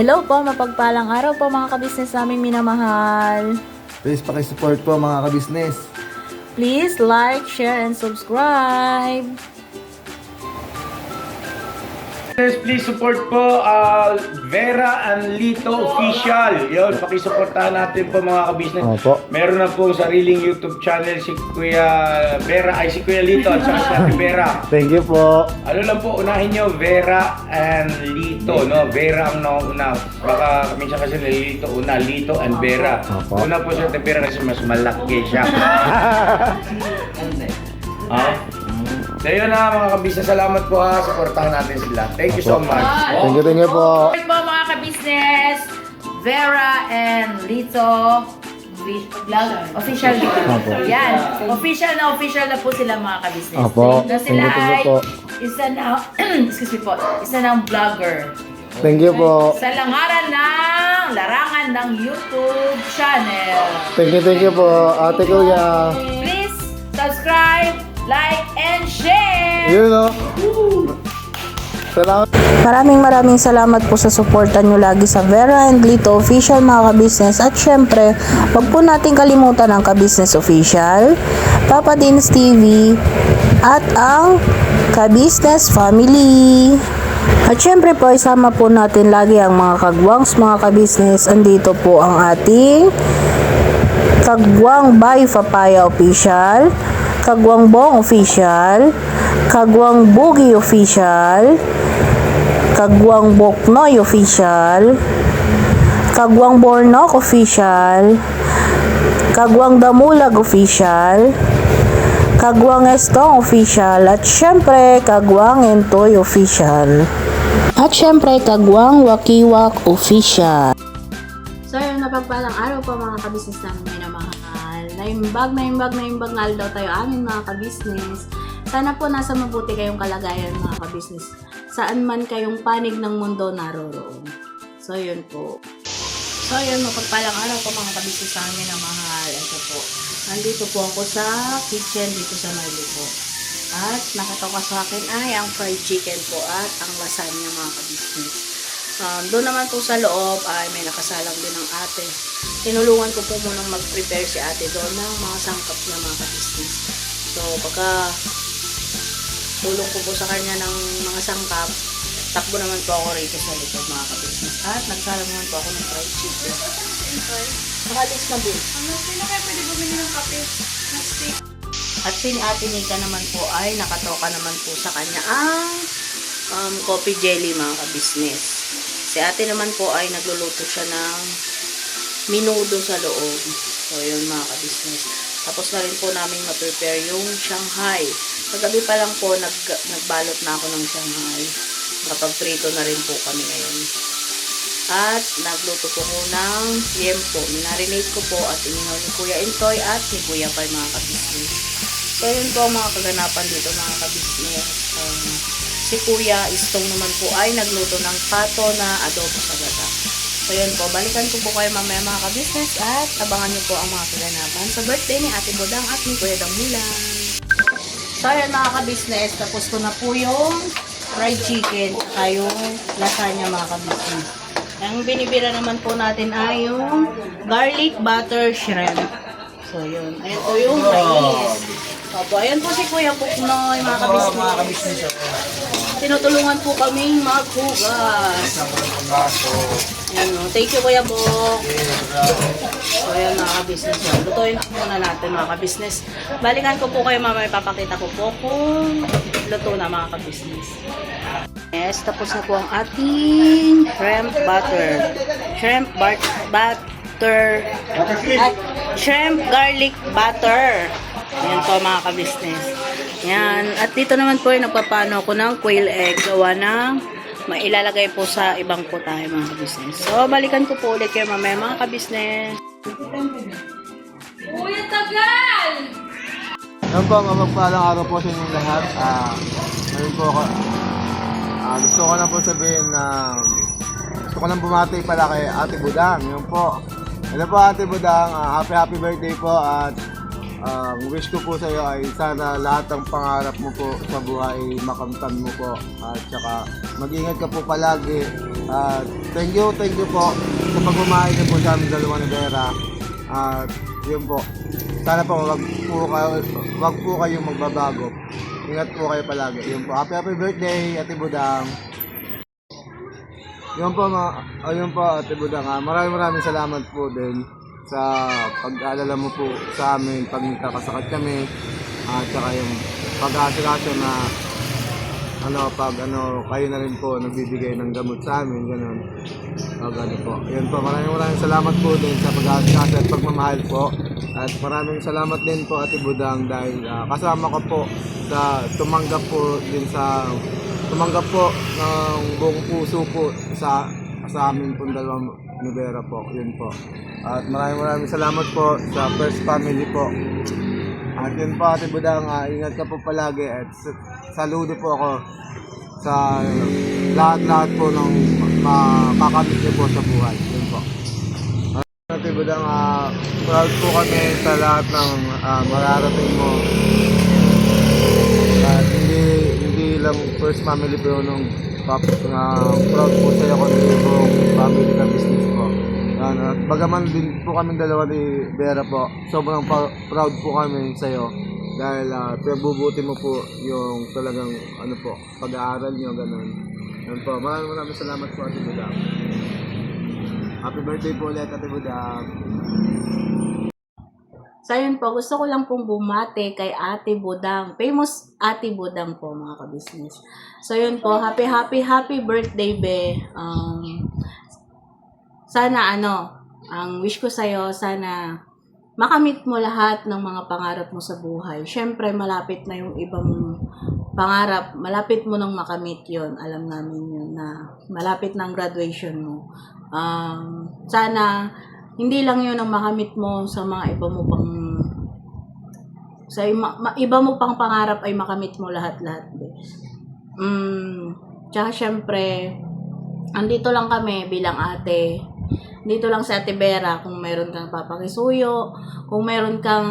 Hello po, mapagpalang araw po mga kabisnes namin minamahal. Please pakisupport po mga kabisnes. Please like, share, and subscribe. Please support po Vera and Lito Official. Yun, pakisuportahan natin po mga kabisnes. Opo. Meron na po sariling YouTube channel si Kuya Vera, si Kuya Lito at saka si Ate Vera. Thank you po. Ano lang po, unahin nyo, Vera and Lito, no? Vera ang nauna. Baka minsan kasi nilito, Lito and Vera. Opo. Una po si Ate Vera kasi mas malaki siya. So yun na mga kabisnes, salamat po ha, supportahan natin sila. Thank you so much. Thank you po. Support po mga kabisnes, Vera and Lito Vlog Official. Opo. Yan, official na po sila mga kabisnes. Opo. Na sila Thank you ay po. isa na, excuse me po, isa ng vlogger. Thank you po. Sa larangan ng YouTube channel. Thank you po. Ate Kuya. Please subscribe, like, and share! Yun o. Salamat. Maraming salamat po sa suporta nyo lagi sa Vera and Lito Official mga kabisnes. At syempre, wag po natin kalimutan ang Kabisnes Official, Papa Dins TV, at ang Kabisnes Family. At syempre po, isama po natin lagi ang mga kagwangs mga kabisnes. Andito po ang ating Kagwang by Papaya Official, Kagwang Bong Official, Kagwang Boogie Official, Kagwang Boknoy Official, Kagwang Bornok Official, Kagwang Damulag Official, Kagwang Estong Official, at syempre Kagwang Entoy Official. At syempre Kagwang Wakiwak Official. So yun, napagpalang araw po mga kabisnes namin minamahal. Naimbag nga daw tayo amin mga kabisnes. Sana po nasa mabuti kayong kalagayan mga kabisnes. Saan man kayong panig ng mundo naroroon. So yun po. So yun, mapagpalang araw po mga kabisnes namin minamahal. Ito po. Nandito po ako sa kitchen dito sa Marley po. At nakatawa sa akin ay ang fried chicken po at ang lasagna mga kabisnes. Doon naman po sa loob ay may nakasalang din ng ate. Tinulungan ko po munang mag-prepare si ate doon ng mga sangkap na mga kabisnes. So pagka tulong ko po sa kanya ng mga sangkap, takbo naman po ako rito sa likod mga kabisnes. At nagsalang naman po ako ng fried chicken. Nakalis na din. Sino kaya pwede bumili ng kape? Na stick? At si ate Nika naman po ay nakatoka naman po sa kanya ang coffee jelly mga kabisnes. Si ate naman po ay nagluluto siya ng minudo sa loob. So yun mga kabisnes. Tapos na rin po namin ma-prepare yung Shanghai. Kagabi pa lang po nagbalot na ako ng Shanghai. Nakapag-prito na rin po kami ngayon. At nagluto po ko ng liempo. Minarinate ko po at inihaw ni Kuya Intoy at ni Kuya Pai mga kabisnes. So yun po ang mga kaganapan dito mga kabisnes. Si Kuya Istong naman po ay nagluto ng pato na adobo sa gata. So yun po, balikan ko po kayo mamaya mga kabisnes at abangan nyo po ang mga kaganapan sa birthday ni Ate Bodang at ni Kuya Damulan. So yun mga kabisnes, tapos ko na po yung fried chicken at yung lasagna mga kabisnes. Ang binibira naman po natin ay yung garlic butter shrimp. So yun, ayan po yung rice. Opo, ayan po si Kuya Puknoy, mga kabisnes. Tinutulungan po kaming maghugas. Ayan o, thank you Kuya Bok. So ayan mga kabisnes. Lutuin po muna natin mga kabisnes. Balikan ko po kayo mamaya, papakita ko po kung luto na mga kabisnes. Yes, tapos na po ang ating shrimp butter. Shrimp butter. At shrimp garlic butter. Ayan po mga kabisnes. Yan. At dito naman po ay nagpapano ako ng quail egg. Gawa ng mailalagay po sa ibang putahe mga kabisnes. So, balikan ko po ulit kayo mamaya mga kabisnes. Uy, ang tagal! Yan po, mapagpalang araw po sa inyong lahat. Ngayon po ako, gusto ko lang po sabihin na gusto ko lang bumati pala kay Ate Budang. Yun po. Hello po Ate Budang, happy birthday po at Ang wish ko po sa iyo ay sana lahat ng pangarap mo po sa buhay ay makamtan mo po. At saka mag-ingat ka po palagi. At thank you po sa pagmamahal niyo po sa aming dalawa ni Vera. At yun po. Sana po wag po kayong magbabago. Ingat po kayo palagi. Yun po. Happy birthday, Ate Budang. Yun po, ayun po, Ate Budang. Maraming salamat po din sa pag-aalala mo po sa amin pag nagkakasakit kami. At saka yung pag-aasikaso na kayo na rin po nagbibigay ng gamot sa amin, gano'n. Po. Yun po, maraming salamat po din sa pag-aasikaso at pagmamahal po. At maraming salamat din po, Ate Budang, dahil kasama ko po sa tumanggap po ng buong puso po sa amin pong dalawang ni Vera po. Yun po. At maraming salamat po sa First Family po. At yun po, Ate Budang, ingat ka po palagi at saludo po ako sa lahat po ng makakamit niyo po sa buhay. Yun po. Ate Budang, proud po kami sa lahat ng mararating mo. At hindi lang First Family po nung proud po sa iyo kung yung family ka business po. At bagaman din po kami dalawa ni Vera po, sobrang proud po kami sa iyo dahil pinabubuti mo po yung talagang pag-aaral niyo, ganun. Yan po, maraming salamat po, Ate Budang. Happy birthday po ulit, Ate Budang. So yun po, gusto ko lang pong bumate kay Ate Budang. Famous Ate Budang po, mga ka-business. So yun po, happy birthday, be. Sana ang wish ko sa'yo, sana makamit mo lahat ng mga pangarap mo sa buhay. Siyempre, malapit na yung ibang pangarap, malapit mo nang makamit yon. Alam namin yun na malapit na ang graduation mo. Sana hindi lang yun ang makamit mo sa mga iba mo pang iba mo pang pangarap ay makamit mo lahat-lahat. Tsaka syempre, andito lang kami bilang ate. Dito lang si Ate Vera kung meron kang papakisuyo, kung meron kang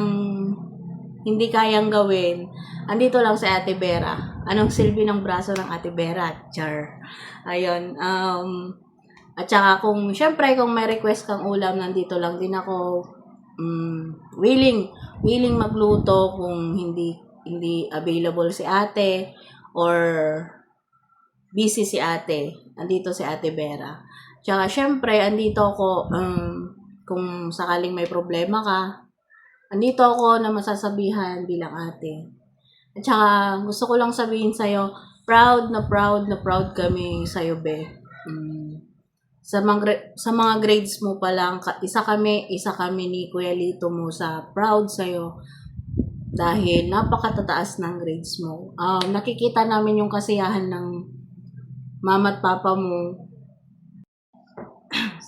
hindi kayang gawin, andito lang si Ate Vera. Anong silbi ng braso ng Ate Vera? Char. Ayun. At saka kung may request kang ulam, nandito lang din ako. Willing magluto kung hindi available si ate or busy si ate. Andito si Ate Vera. Tsaka syempre, andito ako kung sakaling may problema ka. Andito ako na masasabihan bilang ate. At saka gusto ko lang sabihin sa'yo, proud kami sa'yo, be. Sa mga grades mo pa lang, isa kami ni Kuya Lito mo sa proud sa'yo dahil napakatataas ng grades mo. Nakikita namin yung kasiyahan ng mama at papa mo.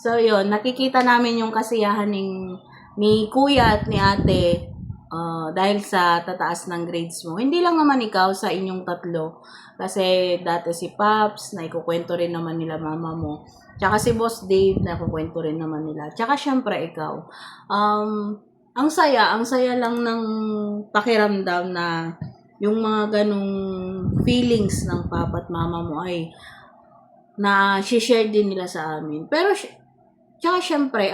So yun, nakikita namin yung kasiyahan ni Kuya at ni Ate dahil sa tataas ng grades mo. Hindi lang naman ikaw, sa inyong tatlo. Kasi dati si Paps, naikukwento rin naman nila mama mo. Tsaka si Boss Dave, naikukwento rin naman nila. Tsaka syempre ikaw. Ang saya lang ng pakiramdam na yung mga ganong feelings ng papa at mama mo ay na-share din nila sa amin. Pero tsaka syempre,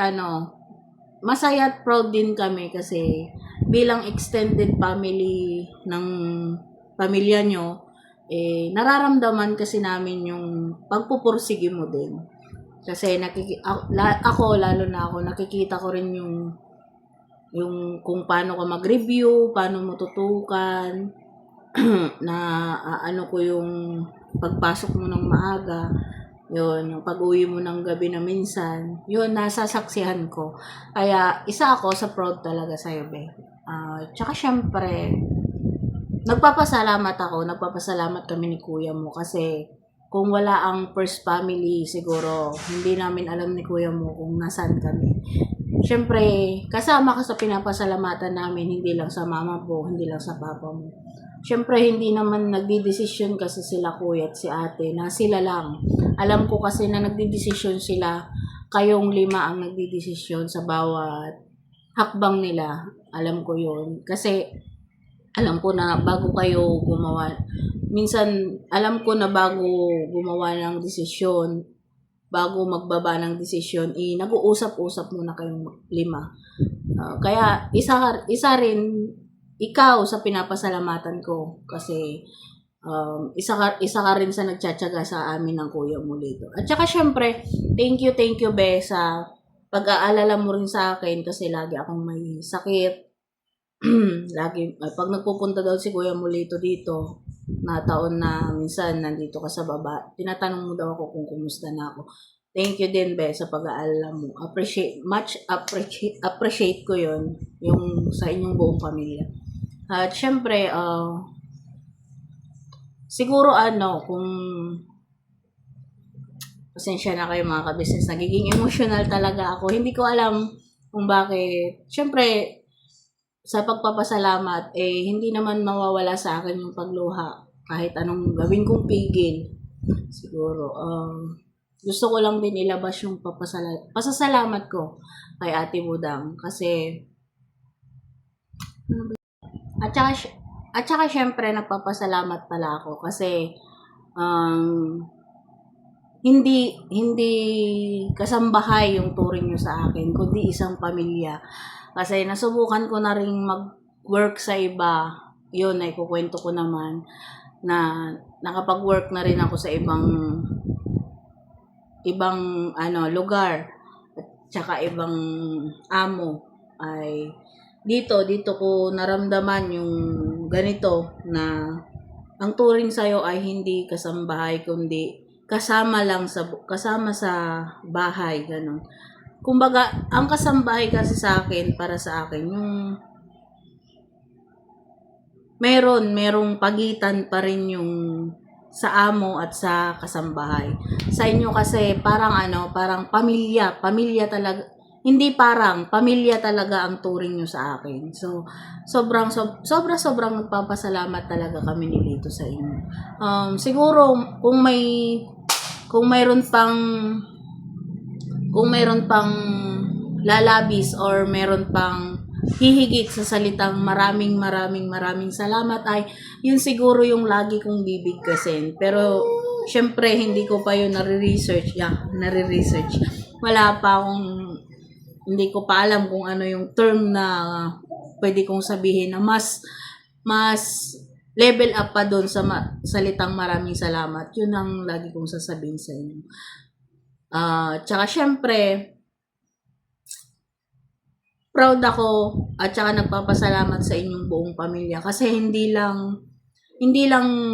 masaya at proud din kami kasi bilang extended family ng pamilya nyo, nararamdaman kasi namin yung pagpupursige mo din. Kasi lalo na ako, nakikita ko rin yung kung paano ka mag-review, paano mo tutukan, na ko yung pagpasok mo ng maaga, yun, yung pag-uwi mo ng gabi na minsan, yun, nasasaksihan ko. Kaya, isa ako sa proud talaga sa'yo, be. Tsaka syempre, nagpapasalamat kami ni Kuya mo kasi kung wala ang First Family, siguro, hindi namin alam ni Kuya mo kung nasaan kami. Syempre, kasama ka sa pinapasalamatan namin, hindi lang sa mama mo, hindi lang sa papa mo. Syempre, hindi naman nagdidesisyon kasi sila Kuya at si Ate na sila lang. Alam ko kasi na nagdidesisyon sila, kayong 5 ang nagdidesisyon sa bawat hakbang nila. Alam ko yun. Kasi, alam ko na bago kayo gumawa, minsan, alam ko na bago gumawa ng desisyon, bago magbaba ng desisyon, nag-uusap-usap muna kayong 5. Kaya, isa rin, ikaw sa pinapasalamatan ko. Kasi, isa ka rin sa nagtsatsaga sa amin ng kuya mo dito. At saka syempre, thank you be sa pag-aalala mo rin sa akin kasi lagi akong may sakit. Lagi, pag nagpupunta daw si Kuya Mulito dito, na taon na minsan nandito ka sa baba, tinatanong mo daw ako kung kumusta na ako. Thank you din, be, sa pag-aalala mo. Appreciate ko yon yung sa inyong buong pamilya. At syempre, siguro kung pasensya na kayo mga ka-business, nagiging emotional talaga ako. Hindi ko alam kung bakit. Syempre, sa pagpapasalamat, hindi naman mawawala sa akin yung pagluha. Kahit anong gawin kong pigil. Siguro, gusto ko lang din ilabas yung pasasalamat ko kay Ate Budang. Kasi, at saka syempre, nagpapasalamat pala ako. Kasi, hindi kasambahay yung turing nyo sa akin, kundi isang pamilya. Kasi nasubukan ko na rin mag-work sa iba. Yun, ay kukwento ko naman na nakapag-work na rin ako sa ibang lugar at saka ibang amo. Ay dito ko naramdaman yung ganito na ang turing sa'yo ay hindi kasambahay kundi kasama sa bahay, ganun. Kumbaga, ang kasambahay kasi sa akin, para sa akin, yung merong pagitan pa rin yung sa amo at sa kasambahay. Sa inyo kasi parang pamilya talaga. Hindi pamilya talaga ang turing nyo sa akin. So, sobrang nagpapasalamat talaga kami ni Lito sa inyo. Siguro, kung mayroon pang lalabis or mayroon pang hihigit sa salitang maraming salamat ay yun siguro yung lagi kong bibigkasin. Pero syempre hindi ko pa yun nare-research. Hindi ko pa alam kung ano yung term na pwede kong sabihin na mas level up pa doon sa salitang maraming salamat. Yun ang lagi kong sasabihin sa inyo. Tsaka syempre, proud ako at tsaka nagpapasalamat sa inyong buong pamilya kasi hindi lang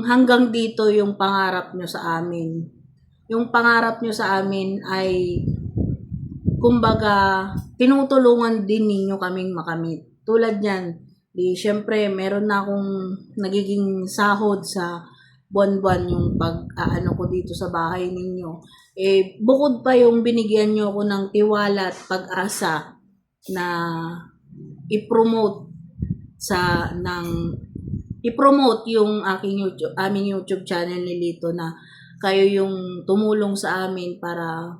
hanggang dito yung pangarap nyo sa amin. Yung pangarap nyo sa amin ay kumbaga tinutulungan din ninyo kaming makamit. Tulad yan, syempre meron na akong nagiging sahod sa buwan-buwan yung pag-aano ko dito sa bahay ninyo. Bukod pa yung binigyan nyo ako ng tiwala at pag-asa na i-promote yung aming YouTube channel ni Lito na kayo yung tumulong sa amin para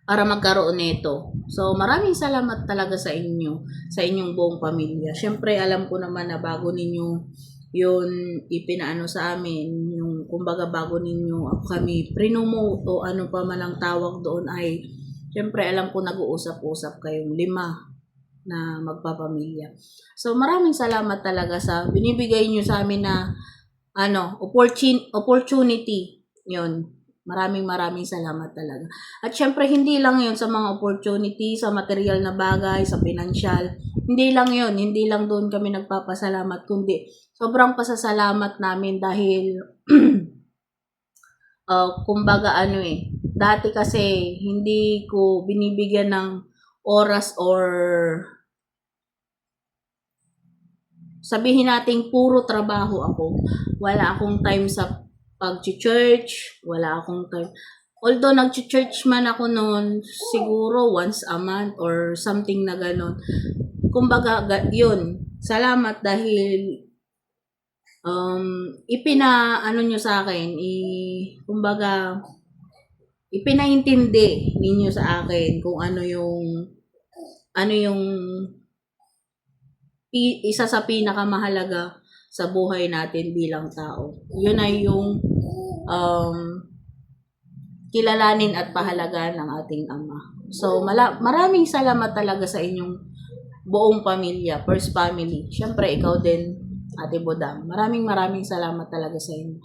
magkaroon nito. So, maraming salamat talaga sa inyong buong pamilya. Syempre, alam ko naman na bago ninyo yun ipinaano sa amin, yung kumbaga bago ninyo kami prinomote o ano pa man ang tawag doon ay syempre alam ko nag-uusap-usap kayong 5 na magpapamilya. So maraming salamat talaga sa binibigay niyo sa amin na opportunity. Yun. Maraming salamat talaga. At syempre hindi lang 'yon sa mga opportunity, sa material na bagay, sa financial. Hindi lang 'yon, hindi lang doon kami nagpapasalamat kundi sobrang pasasalamat namin dahil kumbaga dati kasi hindi ko binibigyan ng oras or sabihin nating puro trabaho ako. Wala akong time sa pag-church, wala akong time. Although nag-church man ako noon, siguro once a month or something na ganon. Kumbaga, yun. Salamat dahil ipinaano nyo sa akin, kumbaga, ipinaintindi ninyo sa akin kung ano yung isa sa pinakamahalaga sa buhay natin bilang tao. Yun ay yung kilalanin at pahalagaan ng ating Ama. So, maraming salamat talaga sa inyong buong pamilya, first family. Siyempre, ikaw din, Ate Budang. Maraming salamat talaga sa inyo.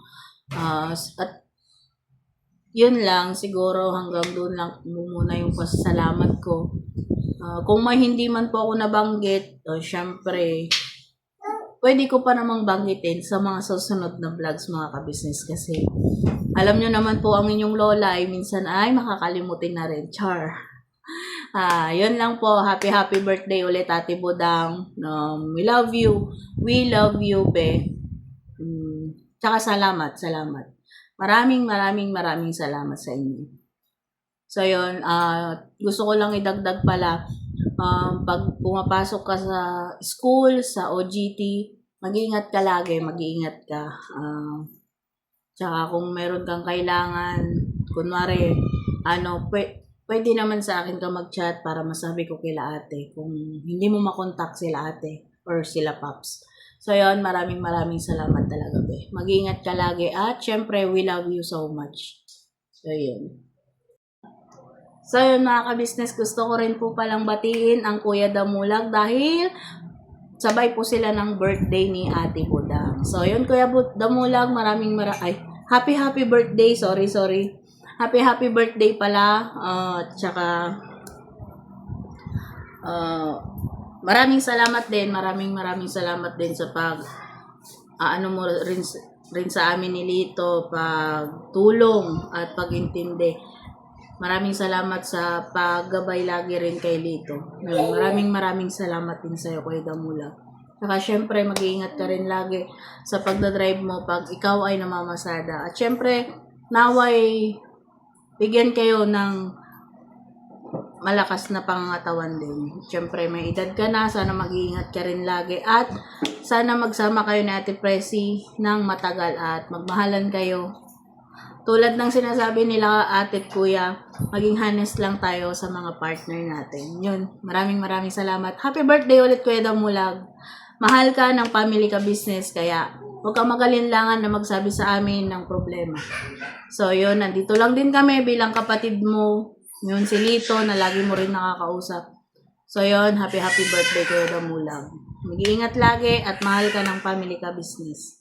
At yun lang, siguro hanggang doon lang muna yung pasasalamat ko. Kung may hindi man po ako nabanggit, syempre, pwede ko pa namang banggitin sa mga susunod na vlogs mga kabisnes kasi alam nyo naman po ang inyong lola ay minsan ay makakalimutin na rin. Char. Yun lang po. Happy birthday ulit Ate Budang. We love you. We love you, be. Tsaka salamat. Maraming salamat sa inyo. So yun, gusto ko lang idagdag pala, pag pumapasok ka sa school, sa OGT, mag-iingat ka lagi, mag-iingat ka. Tsaka kung meron kang kailangan, kunwari, pwede naman sa akin ka mag-chat para masabi ko kila ate. Kung hindi mo makontak sila ate or sila paps. So yun, maraming salamat talaga, be. Mag-iingat ka lagi at syempre, we love you so much. So yun. So yun mga ka-business, gusto ko rin po palang batiin ang Kuya Damulag dahil sabay po sila ng birthday ni Ate Budang. So yun Kuya Damulag, happy birthday, sorry. Happy birthday pala. Tsaka maraming salamat din sa mo rin sa amin ni Lito, pagtulong at pag-intindi. Maraming salamat sa paggabay lagi rin kay Lito. Maraming salamat din sa iyo, Kuya Damulag. Saka syempre, mag-iingat ka rin lagi sa pagdadrive mo pag ikaw ay namamasada. At syempre, naway bigyan kayo ng malakas na pangangatawan din. Syempre, may edad ka na. Sana mag-iingat ka rin lagi. At sana magsama kayo ni Ate Presi ng matagal at magmahalan kayo. Tulad ng sinasabi nila ate at kuya, maging honest lang tayo sa mga partner natin. Yun, maraming salamat. Happy birthday ulit Kuya Damulag. Mahal ka ng family ka business, kaya huwag kang magalinlangan na magsabi sa amin ng problema. So yun, nandito lang din kami bilang kapatid mo. Yun, si Lito na lagi mo rin nakakausap. So yun, happy birthday Kuya Damulag. Mag-iingat lagi at mahal ka ng family ka business.